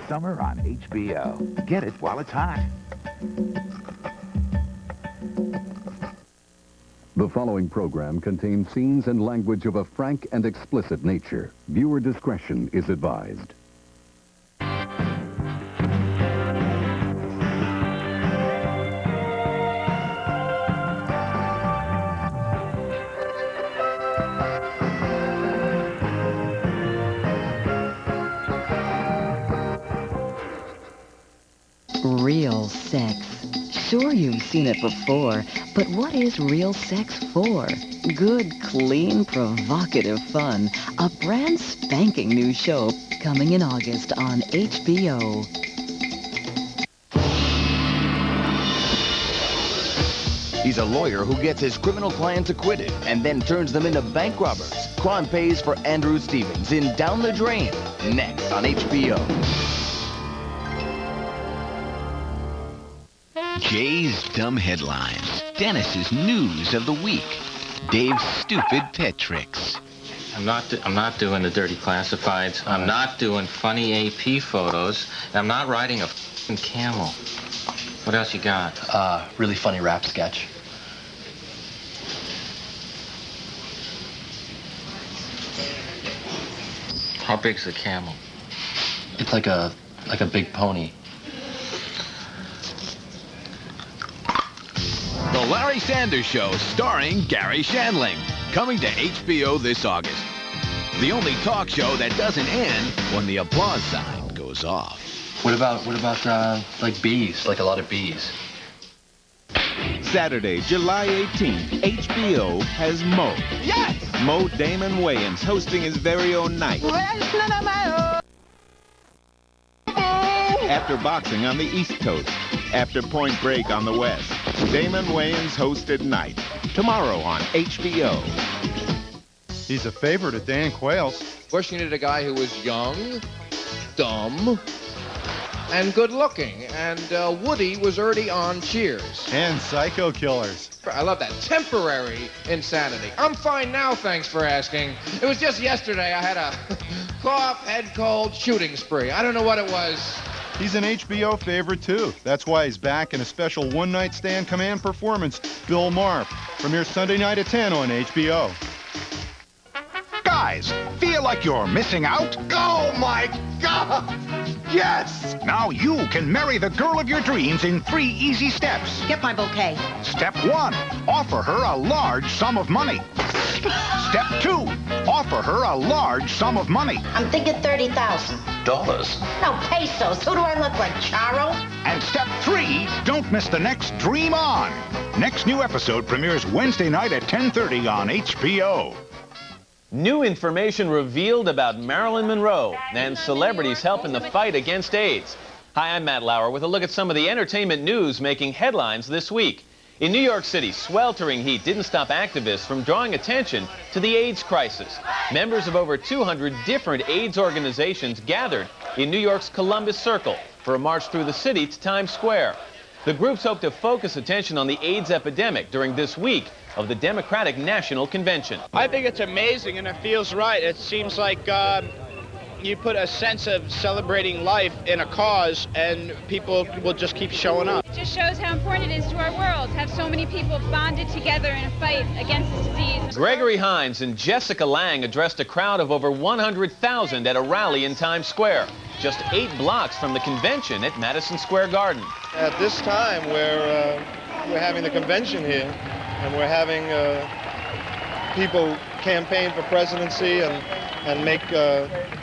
summer on HBO. Get it while it's hot. The following program contains scenes and language of a frank and explicit nature. Viewer discretion is advised. Real sex. Sure, you've seen it before, but what is real sex for? Good, clean, provocative fun. A brand spanking new show coming in August on HBO. He's a lawyer who gets his criminal clients acquitted and then turns them into bank robbers. Crime pays for Andrew Stevens in Down the Drain, next on HBO. Jay's dumb headlines, Dennis's news of the week, Dave's stupid pet tricks. I'm not doing the dirty classifieds. I'm not doing funny AP photos. And I'm not riding a f***ing camel. What else you got? Really funny rap sketch. How big's the camel? It's like a big pony. The Larry Sanders Show, starring Gary Shandling, coming to HBO this August. The only talk show that doesn't end when the applause sign goes off. What about like bees, like a lot of bees? Saturday, July 18th, HBO has Mo. Yes! Mo Damon Wayans hosting his very own night. After boxing on the East Coast, after Point Break on the West, Damon Wayans hosted Night, tomorrow on HBO. He's a favorite of Dan Quayle's. Of course, you needed a guy who was young, dumb, and good-looking. And Woody was already on Cheers. And Psycho Killers. I love that. Temporary insanity. I'm fine now, thanks for asking. It was just yesterday I had a cough, head cold, shooting spree. I don't know what it was. He's an HBO favorite, too. That's why he's back in a special one-night stand command performance, Bill Maher. Premieres Sunday night at 10 on HBO. Guys, feel like you're missing out? Oh, my God! Yes! Now you can marry the girl of your dreams in 3 easy steps. Get my bouquet. Step 1, offer her a large sum of money. Step 2, offer her a large sum of money. I'm thinking $30,000. No, pesos. Who do I look like, Charo? And step 3, don't miss the next Dream On. Next new episode premieres Wednesday night at 10:30 on HBO. New information revealed about Marilyn Monroe and celebrities help in the fight against AIDS. Hi, I'm Matt Lauer with a look at some of the entertainment news making headlines this week. In New York City, sweltering heat didn't stop activists from drawing attention to the AIDS crisis. Members of over 200 different AIDS organizations gathered in New York's Columbus Circle for a march through the city to Times Square. The groups hope to focus attention on the AIDS epidemic during this week of the Democratic National Convention. I think it's amazing and it feels right. It seems like you put a sense of celebrating life in a cause and people will just keep showing up. It just shows how important it is to our world to have so many people bonded together in a fight against this disease. Gregory Hines and Jessica Lange addressed a crowd of over 100,000 at a rally in Times Square, just 8 blocks from the convention at Madison Square Garden. At this time, we're having the convention here, and we're having people campaign for presidency and make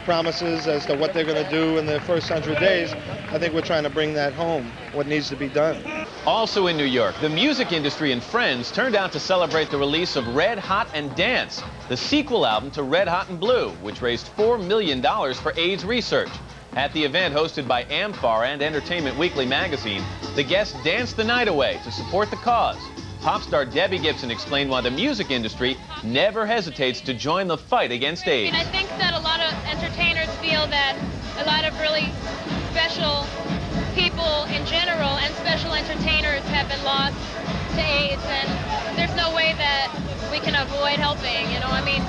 promises as to what they're going to do in the first 100 days. I think we're trying to bring that home, what needs to be done. Also in New York, the music industry and friends turned out to celebrate the release of Red Hot and Dance, the sequel album to Red Hot and Blue, which raised $4 million for AIDS research. At the event hosted by Amfar and Entertainment Weekly magazine, the guests danced the night away to support the cause. Pop star Debbie Gibson explained why the music industry never hesitates to join the fight against AIDS. I think that a lot of entertainers feel that a lot of really special people in general and special entertainers have been lost to AIDS, and there's no way that we can avoid helping, you know, I mean,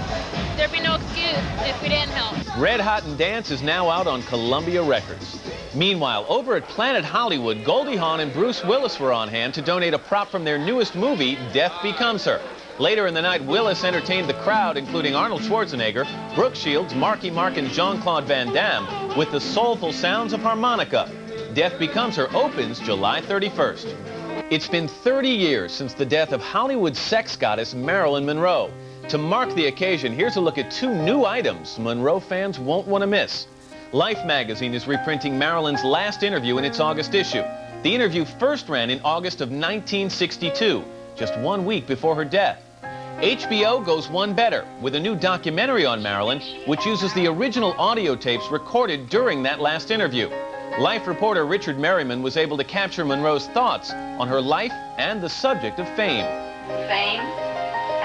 there'd be no excuse if we didn't help. Red Hot and Dance is now out on Columbia Records. Meanwhile, over at Planet Hollywood, Goldie Hawn and Bruce Willis were on hand to donate a prop from their newest movie, Death Becomes Her. Later in the night, Willis entertained the crowd, including Arnold Schwarzenegger, Brooke Shields, Marky Mark, and Jean-Claude Van Damme, with the soulful sounds of harmonica. Death Becomes Her opens July 31st. It's been 30 years since the death of Hollywood sex goddess Marilyn Monroe. To mark the occasion, here's a look at two new items Monroe fans won't want to miss. Life magazine is reprinting Marilyn's last interview in its August issue. The interview first ran in August of 1962, just 1 week before her death. HBO goes one better with a new documentary on Marilyn, which uses the original audio tapes recorded during that last interview. Life reporter Richard Merriman was able to capture Monroe's thoughts on her life and the subject of fame. Fame?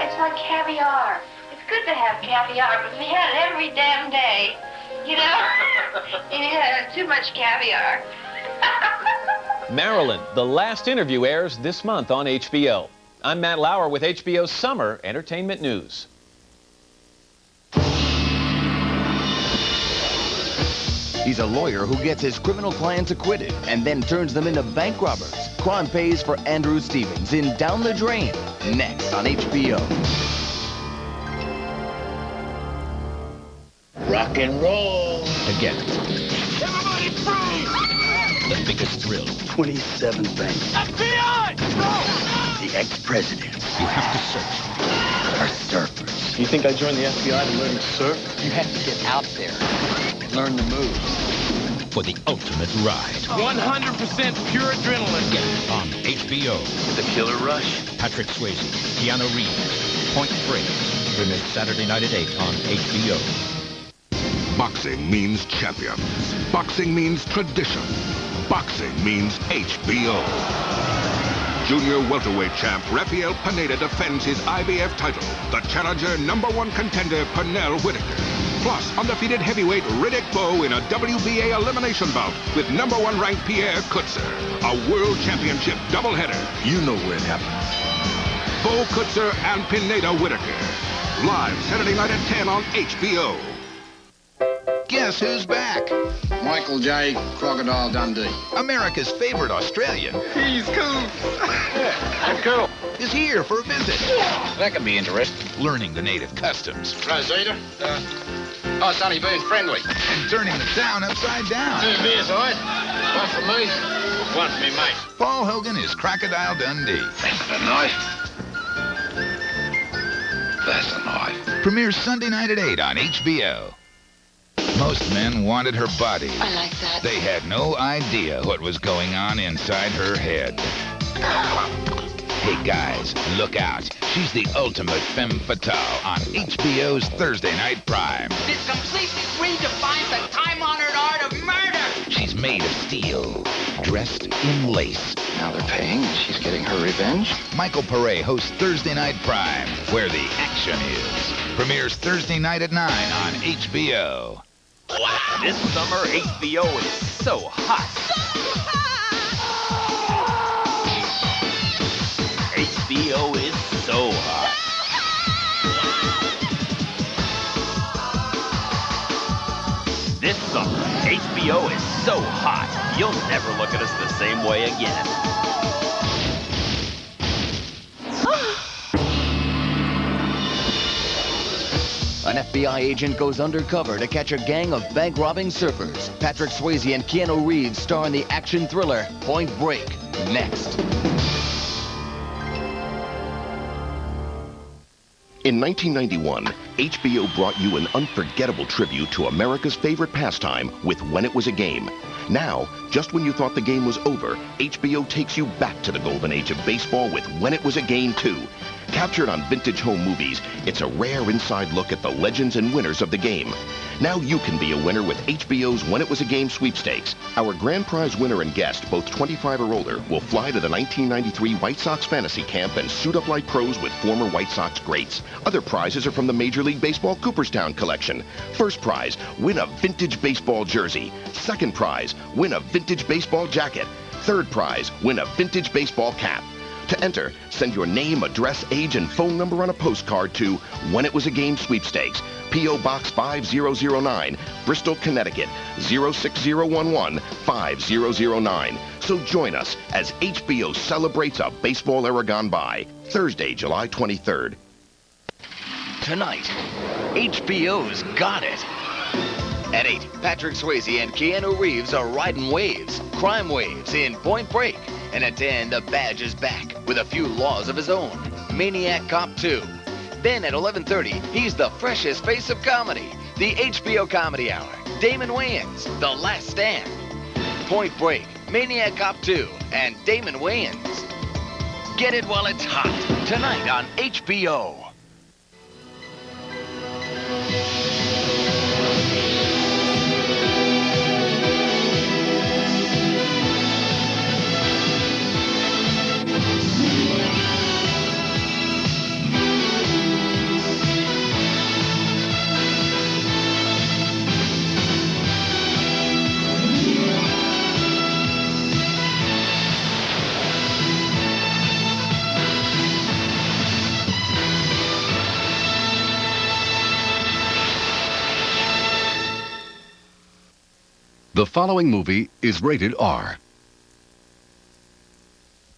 It's like caviar. It's good to have caviar, but we had it every damn day. You know? Yeah, too much caviar. Marilyn, the last interview airs this month on HBO. I'm Matt Lauer with HBO's Summer Entertainment News. He's a lawyer who gets his criminal clients acquitted and then turns them into bank robbers. Crime pays for Andrew Stevens in Down the Drain, next on HBO. Rock and roll. Again. Everybody free! The biggest thrill. 27 banks. FBI! The ex-presidents. You have to search. Are surfers. You think I joined the FBI to learn to surf? You have to get out there and learn the moves. For the ultimate ride. 100% pure adrenaline. Get it on HBO. The Killer Rush. Patrick Swayze, Keanu Reeves, Point Break. Premieres Saturday night at 8 on HBO. Boxing means champions. Boxing means tradition. Boxing means HBO. Junior welterweight champ Rafael Pineda defends his IBF title. The challenger #1 contender Pernell Whitaker. Plus undefeated heavyweight Riddick Bowe in a WBA elimination bout with #1 ranked Pierre Kutzer. A world championship doubleheader. You know where it happens. Bowe Kutzer and Pineda Whitaker. Live Saturday night at 10 on HBO. Guess who's back? Michael J. Crocodile Dundee. America's favorite Australian. He's cool. I'm cool. Is here for a visit. That could be interesting. Learning the native customs. Rosita? Oh, it's only being friendly. And turning the town upside down. 2 beers, all right? One for me, one for me, mate. Paul Hogan is Crocodile Dundee. That's the knife. That's the knife. Premieres Sunday night at 8 on HBO. Most men wanted her body. I like that. They had no idea what was going on inside her head. Hey guys, look out. She's the ultimate femme fatale on HBO's Thursday Night Prime. This completely redefines the time-honored art of murder. She's made of steel, dressed in lace. Now they're paying and she's getting her revenge. Michael Pare hosts Thursday Night Prime, where the action is. Premieres Thursday night at 9 on HBO. This summer, HBO is so hot. HBO is so hot. This summer, HBO is so hot, you'll never look at us the same way again. An FBI agent goes undercover to catch a gang of bank-robbing surfers. Patrick Swayze and Keanu Reeves star in the action thriller Point Break, next. In 1991, HBO brought you an unforgettable tribute to America's favorite pastime with When It Was a Game. Now, just when you thought the game was over, HBO takes you back to the golden age of baseball with When It Was a Game 2. Captured on vintage home movies, it's a rare inside look at the legends and winners of the game. Now you can be a winner with HBO's When It Was a Game sweepstakes. Our grand prize winner and guest, both 25 or older, will fly to the 1993 White Sox fantasy camp and suit up like pros with former White Sox greats. Other prizes are from the Major League Baseball Cooperstown collection. First prize, win a vintage baseball jersey. Second prize, win a vintage baseball jacket. Third prize, win a vintage baseball cap. To enter, send your name, address, age, and phone number on a postcard to When It Was a Game Sweepstakes, P.O. Box 5009, Bristol, Connecticut, 06011 5009. So join us as HBO celebrates a baseball era gone by. Thursday, July 23rd. Tonight, HBO's got it. At 8, Patrick Swayze and Keanu Reeves are riding waves, crime waves in Point Break. And at 10, The Badge is back with a few laws of his own, Maniac Cop 2. Then at 11:30, he's the freshest face of comedy, the HBO Comedy Hour, Damon Wayans, The Last Stand. Point Break, Maniac Cop 2, and Damon Wayans. Get it while it's hot, tonight on HBO. The following movie is rated R.